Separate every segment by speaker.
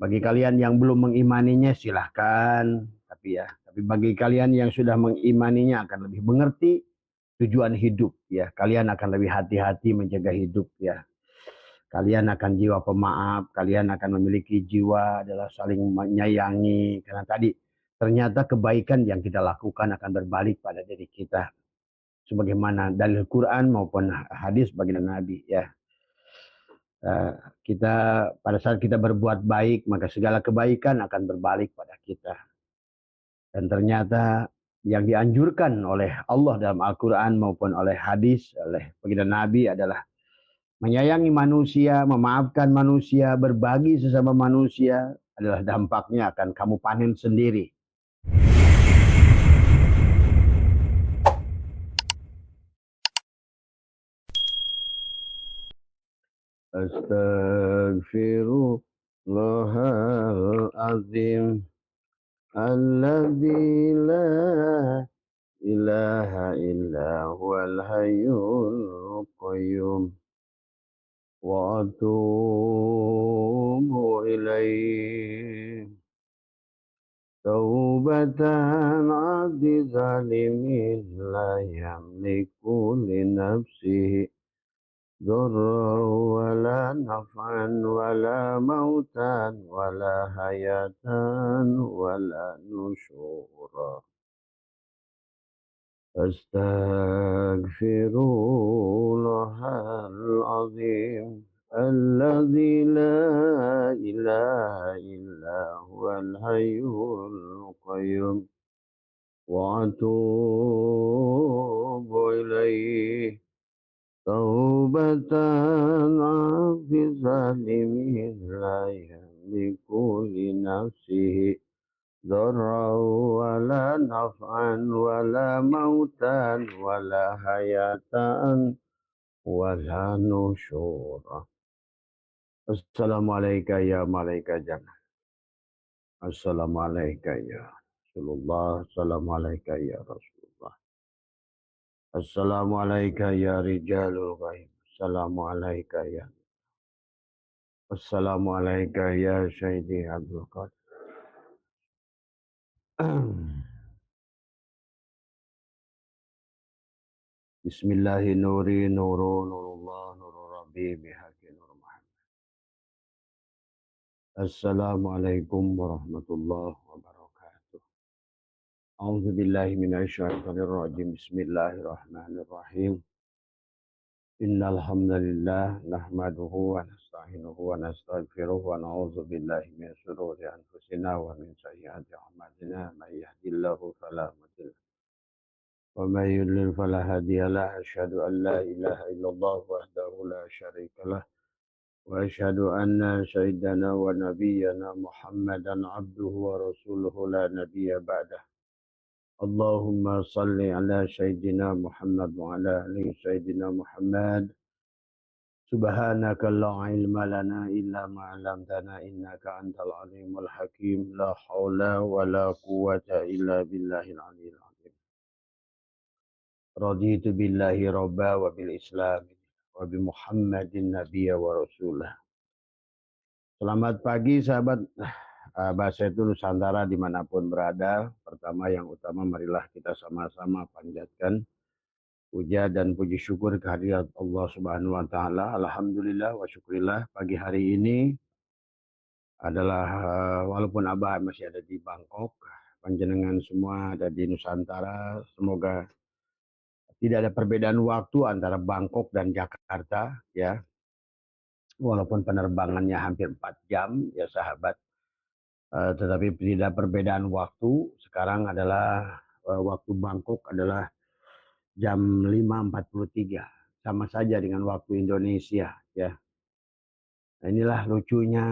Speaker 1: Bagi kalian yang belum mengimaninya silahkan, tapi bagi kalian yang sudah mengimaninya akan lebih mengerti tujuan hidup ya. Kalian akan lebih hati-hati menjaga hidup ya. Kalian akan jiwa pemaaf, kalian akan memiliki jiwa adalah saling menyayangi. Karena tadi ternyata kebaikan yang kita lakukan akan berbalik pada diri kita. Sebagaimana dalil Quran maupun hadis baginda Nabi ya. Eh, kita pada saat kita berbuat baik maka segala kebaikan akan berbalik pada kita. Dan ternyata yang dianjurkan oleh Allah dalam Al-Quran maupun oleh hadis, oleh baginda Nabi adalah menyayangi manusia, memaafkan manusia, berbagi sesama manusia adalah dampaknya akan kamu panen sendiri. Astaghfirullahalazim alladzi la ilaha illa huwal hayyul qayyum wa atubu ilaih. Taubatan abdi zalimin la yamliku li nafsihi ضرا ولا نفعا ولا موتا ولا حياة ولا نشورا أستغفر الله العظيم الذي لا إله إلا هو الحي القيوم وأتوب إليه توبة عبد ظالم لا يملك لنفسه ضرا ولا نفعا ولا موتا ولا حياة ولا نشورا. Assalamualaikum ya malaikat jannah. Assalamualaikum ya Rasulullah. Assalamualaikum ya Rasulullah. Assalamualaikum ya rijalul ghaib. Assalamualaikum ya Assalamualaikum ya Sayyidi Abdul Qadir. Bismillahi nuri nuru nurullah nurul rabbi bihaqi nur Muhammad. Assalamualaikum warahmatullahi wabarakatuh. A'udzu billahi minasyaitonir rajim. Bismillahirrahmanirrahim. Innal hamdalillah nahmaduhu wa nasta'inuhu wa nastaghfiruh wa na'udzu billahi min shururi anfusina wa min sayyiati a'malina. May yahdihillahu fala mudilla ومن يضلل فلا هادي له أشهد أن لا إله إلا الله وحده لا شريك له وأشهد أن سيدنا ونبينا محمدا عبده ورسوله لا نبي بعده اللهم صل على سيدنا محمد وعلى آل سيدنا محمد سبحانك لا علم لنا إلا ما علمتنا إنك أنت العليم الحكيم لا حول ولا قوة إلا بالله العلي العظيم. Raditu billahi robba wa bil islam wa bi muhammadin nabiyya wa rasulah. Selamat pagi sahabat bahasa itu Nusantara dimanapun berada. Pertama yang utama marilah kita sama-sama panjatkan puja dan puji syukur kehadirat Allah Subhanahu wa taala. Alhamdulillah wa syukurillah pagi hari ini adalah walaupun Abah masih ada di Bangkok, panjenengan semua ada di Nusantara, semoga tidak ada perbedaan waktu antara Bangkok dan Jakarta ya. Walaupun penerbangannya hampir 4 jam ya sahabat. Tetapi tidak perbedaan waktu. Sekarang adalah waktu Bangkok adalah jam 5.43. Sama saja dengan waktu Indonesia ya. Nah, inilah lucunya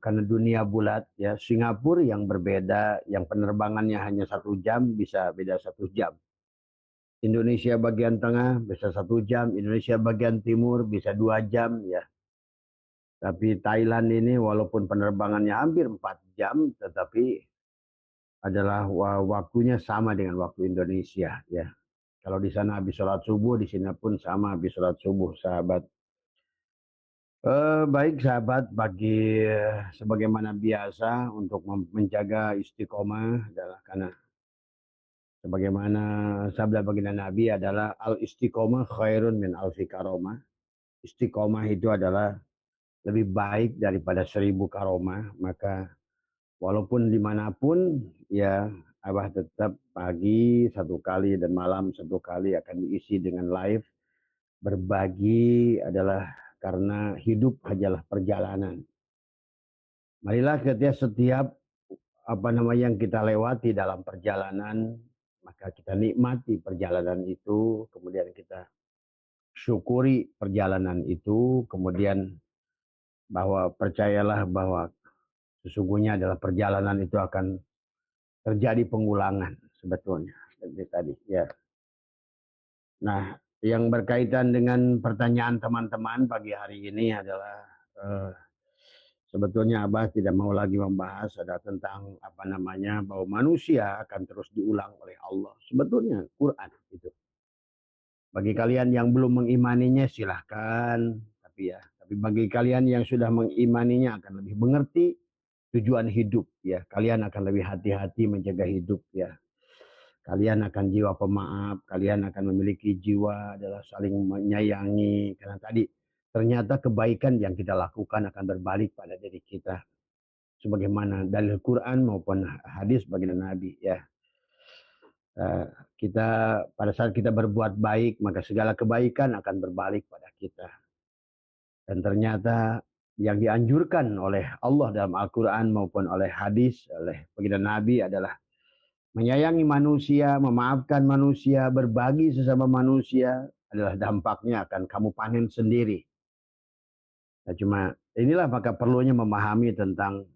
Speaker 1: karena dunia bulat ya. Singapura yang berbeda, yang penerbangannya hanya 1 jam bisa beda 1 jam. Indonesia bagian tengah bisa 1 jam, Indonesia bagian timur bisa 2 jam ya. Tapi Thailand ini walaupun penerbangannya hampir 4 jam, tetapi adalah waktunya sama dengan waktu Indonesia ya. Kalau di sana habis sholat subuh, di sini pun sama habis sholat subuh sahabat. Baik sahabat, sebagaimana biasa untuk menjaga istiqomah adalah karena sebagaimana sabda baginda Nabi adalah al-istiqomah khairun min alfi karomah. Istiqomah itu adalah lebih baik daripada 1000 karomah. Maka walaupun dimanapun ya Abah tetap pagi satu kali dan malam satu kali akan diisi dengan live. Berbagi adalah karena hidup adalah perjalanan. Marilah setiap yang kita lewati dalam perjalanan, maka kita nikmati perjalanan itu, kemudian kita syukuri perjalanan itu, kemudian bahwa percayalah bahwa sesungguhnya adalah perjalanan itu akan terjadi pengulangan sebetulnya. Seperti tadi ya. Nah, yang berkaitan dengan pertanyaan teman-teman pagi hari ini adalah eh, sebetulnya Abah tidak mau lagi membahas ada tentang bahwa manusia akan terus diulang oleh Allah. Sebetulnya Quran itu. Bagi kalian yang belum mengimaninya silahkan, tapi bagi kalian yang sudah mengimaninya akan lebih mengerti tujuan hidup ya. Kalian akan lebih hati-hati menjaga hidup ya. Kalian akan jiwa pemaaf, kalian akan memiliki jiwa adalah saling menyayangi karena tadi ternyata kebaikan yang kita lakukan akan berbalik pada diri kita sebagaimana dalil Quran maupun hadis baginda Nabi ya. Eh, kita pada saat kita berbuat baik maka segala kebaikan akan berbalik pada kita. Dan ternyata yang dianjurkan oleh Allah dalam Al-Quran maupun oleh hadis oleh baginda Nabi adalah menyayangi manusia, memaafkan manusia, berbagi sesama manusia adalah dampaknya akan kamu panen sendiri. Nah, cuma inilah maka perlunya memahami tentang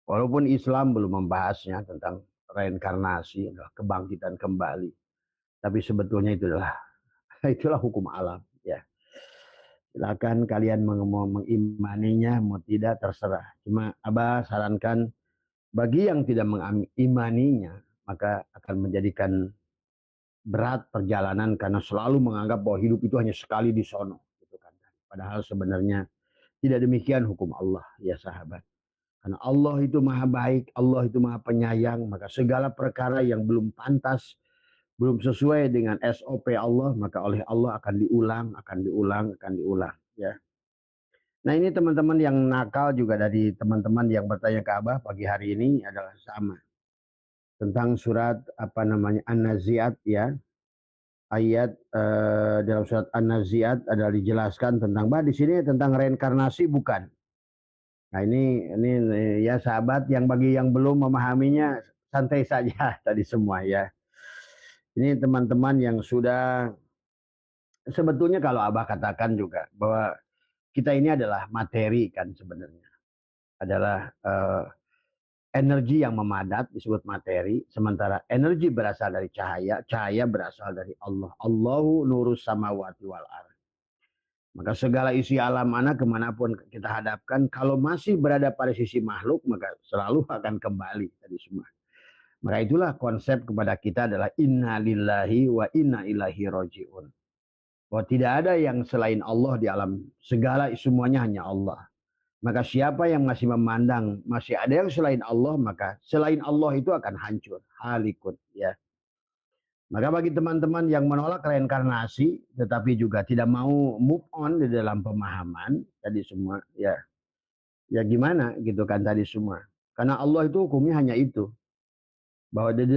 Speaker 1: walaupun Islam belum membahasnya tentang reinkarnasi, kebangkitan kembali. Tapi sebetulnya itulah hukum alam. Ya, silakan kalian mau mengimaninya, mau tidak terserah. Cuma Abah sarankan bagi yang tidak mengimaninya, maka akan menjadikan berat perjalanan karena selalu menganggap bahwa hidup itu hanya sekali di sono. Gitu kan. Padahal sebenarnya tidak demikian hukum Allah, ya sahabat. Karena Allah itu maha baik, Allah itu maha penyayang, maka segala perkara yang belum pantas, belum sesuai dengan SOP Allah, maka oleh Allah akan diulang, akan diulang, akan diulang. Ya. Nah ini teman-teman yang nakal juga dari teman-teman yang bertanya ke Abah pagi hari ini adalah sama. Tentang surat An-Nazi'at ya. Ayat dalam surat An-Nazi'at adalah dijelaskan tentang di sini tentang reinkarnasi bukan. Nah ini ya sahabat yang bagi yang belum memahaminya santai saja tadi semua ya. Ini teman-teman yang sudah sebetulnya kalau Abah katakan juga bahwa kita ini adalah materi kan sebenarnya. Adalah energi yang memadat disebut materi, sementara energi berasal dari cahaya, cahaya berasal dari Allah. Allahu nurus samawati wal ardh. Maka segala isi alam mana kemanapun kita hadapkan, kalau masih berada pada sisi makhluk, maka selalu akan kembali tadi semua. Maka itulah konsep kepada kita adalah inna lillahi wa inna ilahi roji'un. Bahwa tidak ada yang selain Allah di alam, segala semuanya hanya Allah. Maka siapa yang masih memandang masih ada yang selain Allah, maka selain Allah itu akan hancur, halikun ya. Maka bagi teman-teman yang menolak reinkarnasi tetapi juga tidak mau move on di dalam pemahaman tadi semua ya. Ya gimana gitu kan tadi semua. Karena Allah itu hukumnya hanya itu. Bahwa di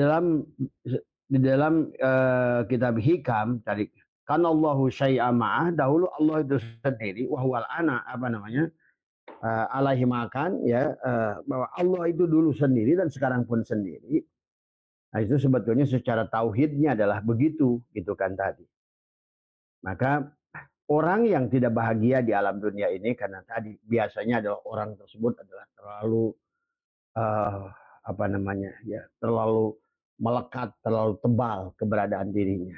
Speaker 1: dalam kitab Hikam tadi kan Allahu syai'a ma'ah dahulu Allah itu sendiri wahwal ana alaihi makan ya bahwa Allah itu dulu sendiri dan sekarang pun sendiri. Nah itu sebetulnya secara tauhidnya adalah begitu gitu kan tadi. Maka orang yang tidak bahagia di alam dunia ini karena tadi biasanya adalah orang tersebut adalah terlalu uh, terlalu melekat, terlalu tebal keberadaan dirinya.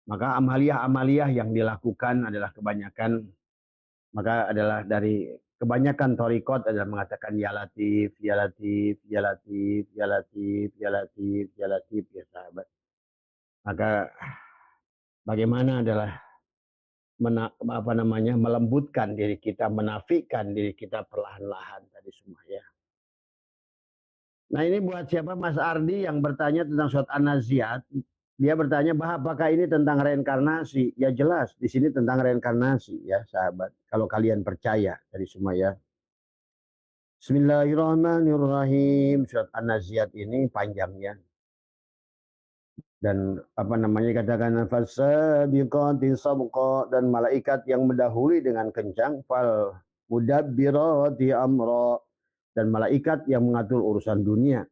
Speaker 1: Maka amalia-amalia yang dilakukan adalah kebanyakan maka adalah dari kebanyakan torikot adalah mengatakan ya latif, ya latif, ya latif, ya latif, ya latif, ya latif, ya sahabat. Maka bagaimana adalah melembutkan diri kita, menafikan diri kita perlahan-lahan tadi semua ya. Nah ini buat siapa Mas Ardi yang bertanya tentang surat An-Naziat. Dia bertanya bahwa apakah ini tentang reinkarnasi? Ya jelas di sini tentang reinkarnasi ya sahabat. Kalau kalian percaya dari semua ya. Bismillahirrahmanirrahim. Surat An-Naziat ini panjangnya. Dan katakan fasabiqati sabqa, dan malaikat yang mendahului dengan kencang, fal mudabbirati amra, dan malaikat yang mengatur urusan dunia.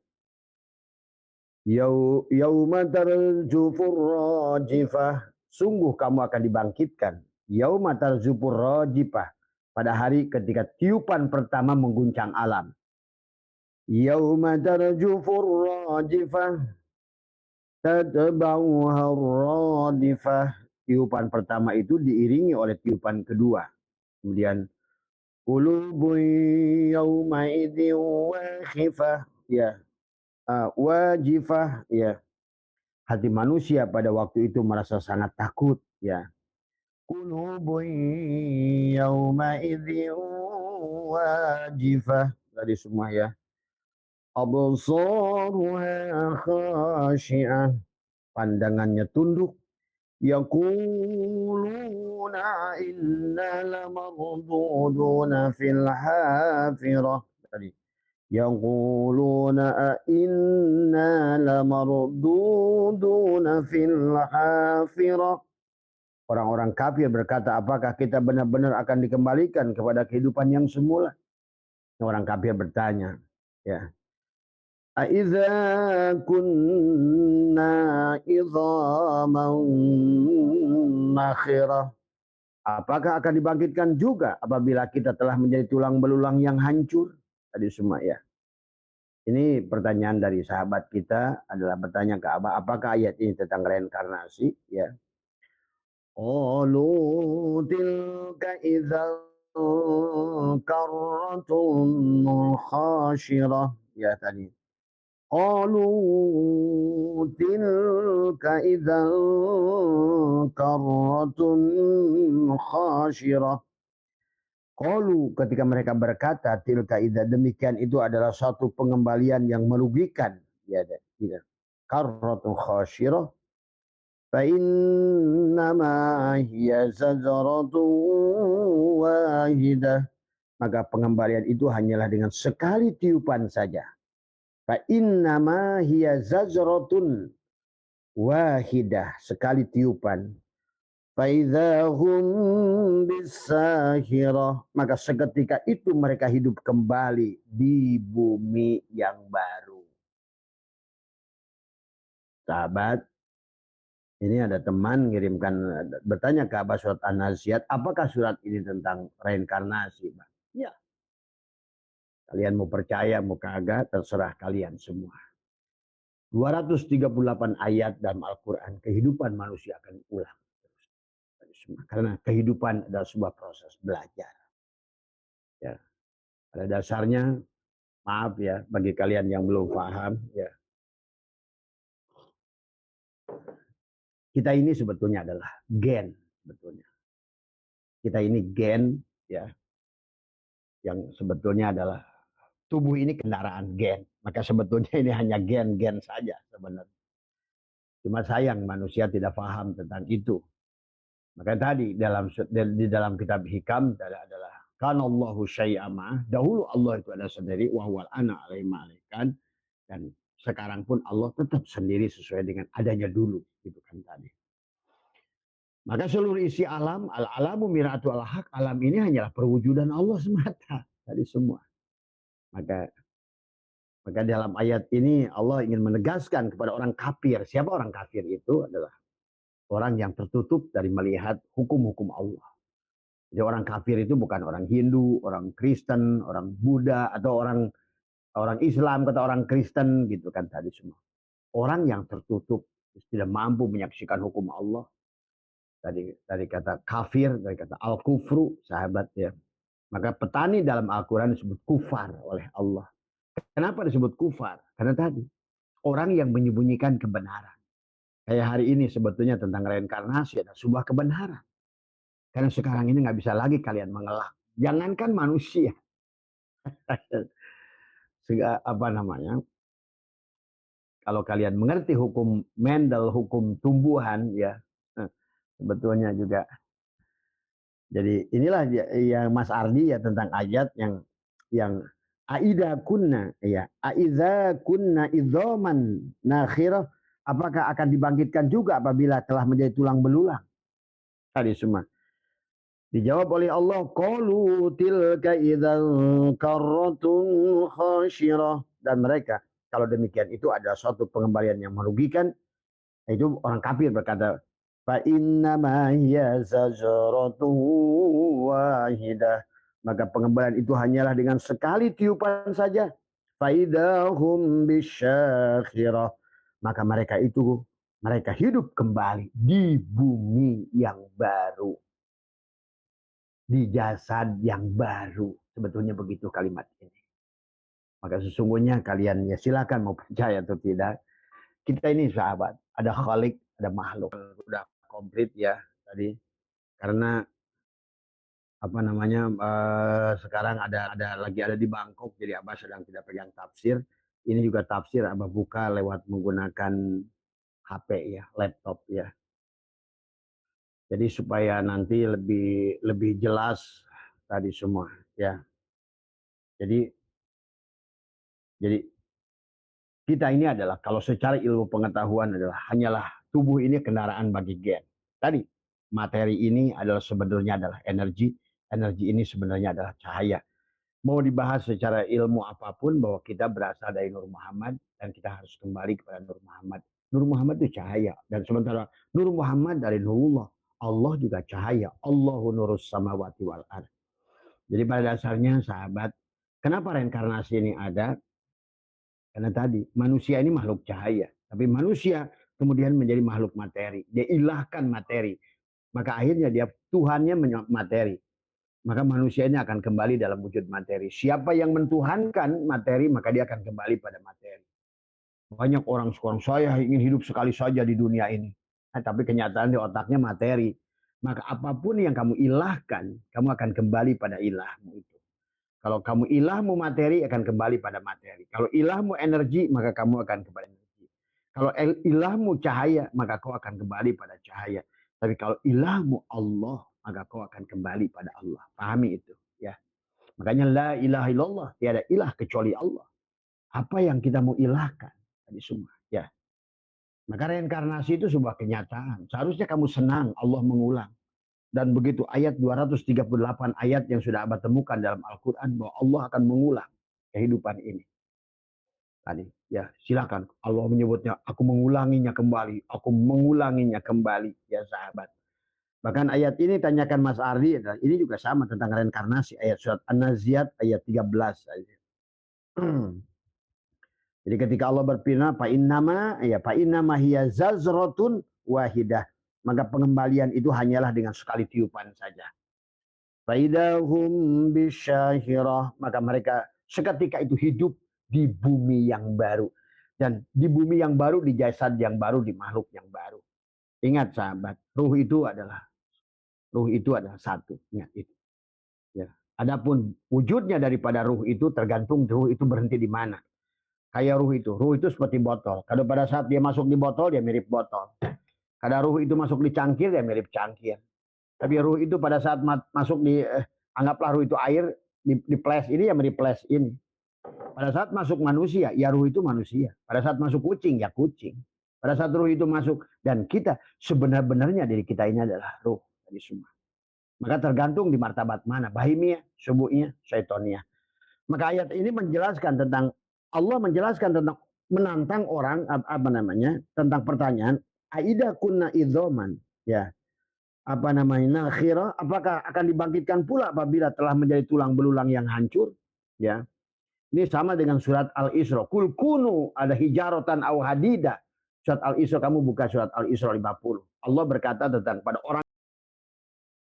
Speaker 1: Yauma tarjufur rajifah, sungguh kamu akan dibangkitkan. Yauma tarjufur rajifah, pada hari ketika tiupan pertama mengguncang alam. Yauma tarjufur rajifah tatba'uha radifah, tiupan pertama itu diiringi oleh tiupan kedua. Kemudian qulubun yauma idzin wakhifah, ya, wajifah, ya. Hati manusia pada waktu itu merasa sangat takut, ya. Qulubun yauma idzin wajifah, tadi semua ya. Absaruha khashi'ah, pandangannya tunduk. Yaquluna inna lamarduduna fil hafirah. Tadi. Yaquluna inna lamarduduna fil hafirah. Orang-orang kafir berkata, apakah kita benar-benar akan dikembalikan kepada kehidupan yang semula? Orang kafir bertanya, ya. Aiza kunna idhaman nakhirah, apakah akan dibangkitkan juga apabila kita telah menjadi tulang belulang yang hancur? Tadi semua ya. Ini pertanyaan dari sahabat kita adalah bertanya ke Abah, apakah ayat ini tentang reinkarnasi? Ya. Qalu tilka idzan karratun khashirah. Ya tadi. Qalu tilka idzan karratun khashirah. Qalu, ketika mereka berkata tilka idzan, demikian itu adalah satu pengembalian yang merugikan. Ya, tidak. Karratun khashirah. Fa innama hiya zajratun wahidah. Maka pengembalian itu hanyalah dengan sekali tiupan saja. Fa innama hiya zajratun wahidah, sekali tiupan. Fa idzahum bisahirah, maka seketika itu mereka hidup kembali di bumi yang baru. Sahabat, ini ada teman ngirimkan bertanya ke Abah surat An-Naziat, apakah surat ini tentang reinkarnasi, Bang? Ya. Kalian mau percaya, mau kagak, terserah kalian semua. 238 ayat dalam Al-Quran, kehidupan manusia akan ulang. Karena kehidupan adalah sebuah proses belajar. Ya. Pada dasarnya, maaf ya, bagi kalian yang belum paham, ya. Kita ini sebetulnya adalah gen, sebetulnya. Kita ini gen, ya, yang sebetulnya adalah tubuh ini kendaraan gen. Maka sebetulnya ini hanya gen-gen saja sebenarnya. Cuma sayang manusia tidak paham tentang itu. Maka tadi di dalam kitab Hikam adalah kan Allahu syai'ama, dahulu Allah itu ada sendiri, wahwal ana alaikan, dan sekarang pun Allah tetap sendiri sesuai dengan adanya dulu, gitu kan tadi. Maka seluruh isi alam, al-alamu miratu al-haq, alam ini hanyalah perwujudan Allah semata, tadi semua. Maka dalam ayat ini Allah ingin menegaskan kepada orang kafir. Siapa orang kafir itu? Adalah orang yang tertutup dari melihat hukum-hukum Allah. Jadi orang kafir itu bukan orang Hindu, orang Kristen, orang Buddha, atau orang Islam, kata orang Kristen, gitu kan tadi semua. Orang yang tertutup, tidak mampu menyaksikan hukum Allah. Dari kata kafir, dari kata al-kufru, sahabat ya. Maka petani dalam Al-Quran disebut kufar oleh Allah. Kenapa disebut kufar? Karena tadi, orang yang menyembunyikan kebenaran. Kayak hari ini sebetulnya tentang reinkarnasi adalah sebuah kebenaran. Karena sekarang ini nggak bisa lagi kalian mengelak. Jangankan manusia. Apa namanya? Kalau kalian mengerti hukum Mendel, hukum tumbuhan, ya sebetulnya juga. Jadi inilah yang Mas Ardi ya tentang ayat yang aida kunna ya aiza kunna idzaman nakhirah, apakah akan dibangkitkan juga apabila telah menjadi tulang belulang. Tadi semua dijawab oleh Allah, qalu tilka idzan karratun khashirah, dan mereka kalau demikian itu adalah suatu pengembalian yang merugikan. Itu orang kafir berkata, fa inna ma hiya zajratun wahidah, maka pengembalian itu hanyalah dengan sekali tiupan saja. Faidahum bisyakhirah, maka mereka hidup kembali di bumi yang baru, di jasad yang baru. Sebetulnya begitu kalimat ini. Maka sesungguhnya kalian ya silakan mau percaya atau tidak, kita ini sahabat, ada khalik, ada makhluk. Sudah komplit ya tadi, karena apa namanya sekarang ada lagi ada di Bangkok, jadi Abah sedang tidak pegang tafsir. Ini juga tafsir Abah buka lewat menggunakan HP ya, laptop ya. Jadi supaya nanti lebih jelas tadi semua ya. Jadi kita ini adalah kalau secara ilmu pengetahuan adalah hanyalah tubuh ini kendaraan bagi gen. Tadi materi ini adalah sebenarnya adalah energi, energi ini sebenarnya adalah cahaya. Mau dibahas secara ilmu apapun bahwa kita berasal dari Nur Muhammad dan kita harus kembali kepada Nur Muhammad. Nur Muhammad itu cahaya, dan sementara Nur Muhammad dari Nurullah, Allah juga cahaya. Allahu nurus samawati wal ardh. Jadi pada dasarnya sahabat, kenapa reinkarnasi ini ada? Karena tadi manusia ini makhluk cahaya, tapi manusia kemudian menjadi makhluk materi. Dia ilahkan materi, maka akhirnya dia Tuhannya materi. Maka manusia ini akan kembali dalam wujud materi. Siapa yang mentuhankan materi, maka dia akan kembali pada materi. Banyak orang sekarang, saya ingin hidup sekali saja di dunia ini. Tapi kenyataan di otaknya materi. Maka apapun yang kamu ilahkan, kamu akan kembali pada ilahmu itu. Kalau kamu ilahmu materi, akan kembali pada materi. Kalau ilahmu energi, maka kamu akan kembali energi. Kalau ilahmu cahaya, maka kau akan kembali pada cahaya. Tapi kalau ilahmu Allah, maka kau akan kembali pada Allah. Pahami itu ya. Makanya la ilaha illallah, tiada ilah kecuali Allah. Apa yang kita mau ilahkan tadi semua ya. Maka reinkarnasi itu sebuah kenyataan. Seharusnya kamu senang Allah mengulang. Dan begitu ayat 238 ayat yang sudah Abah temukan dalam Al-Quran bahwa Allah akan mengulang kehidupan ini. Tadi ya silakan, Allah menyebutnya aku mengulanginya kembali, aku mengulanginya kembali ya sahabat. Bahkan ayat ini tanyakan Mas Ardi, ini juga sama tentang reinkarnasi, ayat surat An-Naziat ayat 13. Jadi ketika Allah berfirman fa innama hiya zazratun wahidah, maka pengembalian itu hanyalah dengan sekali tiupan saja. Faidahum bisyahirah, maka mereka seketika itu hidup di bumi yang baru, dan di bumi yang baru, di jasad yang baru, di makhluk yang baru. Ingat sahabat, ruh itu adalah satu. Ingat itu. Ya. Adapun wujudnya daripada ruh itu tergantung ruh itu berhenti di mana. Kayak ruh itu seperti botol. Kalau pada saat dia masuk di botol, dia mirip botol. Kalau ruh itu masuk di cangkir, dia mirip cangkir. Tapi ruh itu pada saat masuk di anggaplah ruh itu air, di ples ini ya mirip ples ini. Pada saat masuk manusia, ya ruh itu manusia. Pada saat masuk kucing, ya kucing. Pada saat ruh itu masuk, dan kita sebenar-benarnya diri kita ini adalah ruh tadi semua. Maka tergantung di martabat mana, bahimiyah, subuhiyah, syaitoniyah. Maka ayat ini menjelaskan tentang Allah menjelaskan tentang menantang orang tentang pertanyaan aida kunna idzoman ya nakhirah, apakah akan dibangkitkan pula apabila telah menjadi tulang belulang yang hancur ya. Ini sama dengan surat Al-Isra, kul kunu ada hijaratan au hadida. Surat Al-Isra, kamu buka surat Al-Isra 50. Allah berkata tentang pada orang